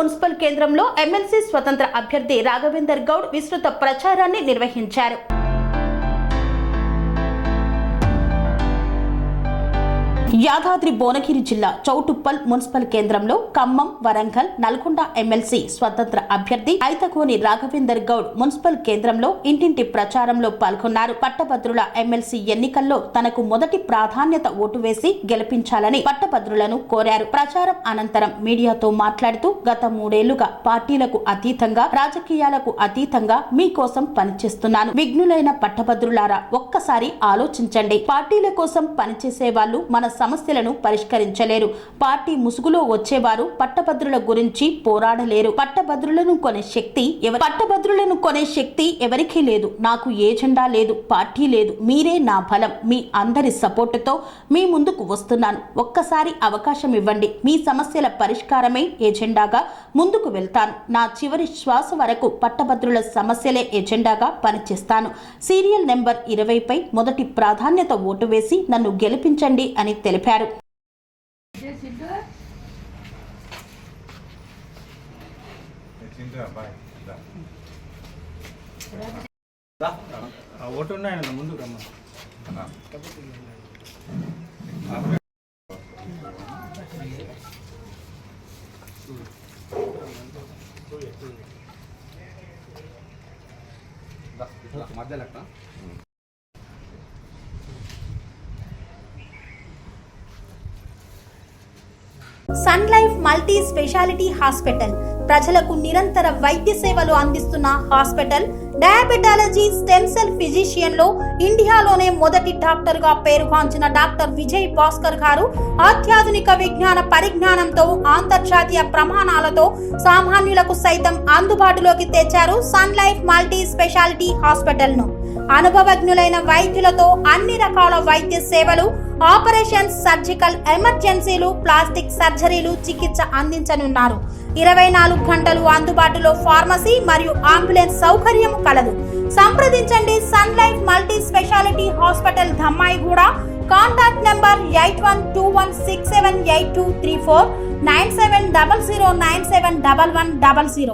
Municipal కేంద్రంలో MLC స్వతంత్ర అభ్యర్థి రాఘవేందర్ గౌడ్ విస్తృత ప్రచారాన్ని నిర్వహించారు. యాదాద్రి భువనగిరి జిల్లా చౌటుప్పల్ మున్సిపల్ కేంద్రంలో ఖమ్మం, వరంగల్, నల్గొండ ఎమ్మెల్సీ స్వతంత్ర అభ్యర్థి ఐతగోని రాఘవేందర్ గౌడ్ మున్సిపల్ కేంద్రంలో ఇంటింటి ప్రచారంలో పాల్గొన్నారు. పట్టభద్రుల ఎమ్మెల్సీ ఎన్నికల్లో తనకు మొదటి ప్రాధాన్యత ఓటు వేసి గెలిపించాలని పట్టభద్రులను కోరారు. ప్రచారం అనంతరం మీడియాతో మాట్లాడుతూ గత 3 ఏళ్లుగా పార్టీలకు అతీతంగా, రాజకీయాలకు అతీతంగా మీకోసం పనిచేస్తున్నాను. విఘ్నులైన పట్టభద్రులారా ఒక్కసారి ఆలోచించండి. పార్టీల కోసం పనిచేసే వాళ్ళు మన సమస్యలను పరిష్కరించలేరు. పార్టీ ముసుగులో వచ్చేవారు పట్టభద్రుల గురించి పోరాడలేరు. పట్టభద్రులను కొనే శక్తి ఎవరికీ లేదు. నాకు ఏజెండా లేదు, పార్టీ లేదు. మీరే నా బలం. మీ అందరి సపోర్టుతో మీ ముందుకు వస్తున్నాను. ఒక్కసారి అవకాశం ఇవ్వండి. మీ సమస్యల పరిష్కారమే ఎజెండాగా ముందుకు వెళ్తాను. నా చివరి శ్వాస వరకు పట్టభద్రుల సమస్యలే ఎజెండాగా పనిచేస్తాను. సీరియల్ నెంబర్ 20పై మొదటి ప్రాధాన్యత ఓటు వేసి నన్ను గెలిపించండి అని తెలిపారు. ఓటు ఉన్నాయన్న ముందు మధ్యలో sun life multi speciality hospital ప్రజలకు నిరంతర వైద్య సేవలు అందిస్తున్న hospital. Diabetology, stem cell physician లో ఇండియాలోనే మొదటి డాక్టర్ గా పేరుగాంచిన డాక్టర్ విజయ్ భాస్కర్ గారు అత్యాధునిక విజ్ఞాన పరిజ్ఞానంతో అంతర్జాతీయ ప్రమాణాలతో సామాన్యులకు సైతం అందుబాటులోకి తెచ్చారు sun life multi speciality hospital ను. అనుభవజ్ఞులైన వైద్యులతో అన్ని రకాల వైద్య సేవలు, ఆపరేషన్స్, సర్జికల్ ఎమర్జెన్సీలు, ప్లాస్టిక్ సర్జరీలు, చికిత్స అందించనున్నారు. 24 గంటలు అందుబాటులో ఫార్మసీ మరియు అంబులెన్స్ సౌకర్యం కలదు. సంప్రదించండి sun life multi speciality hospital, Dhammaiguda. Contact number 8121678234 9700971100.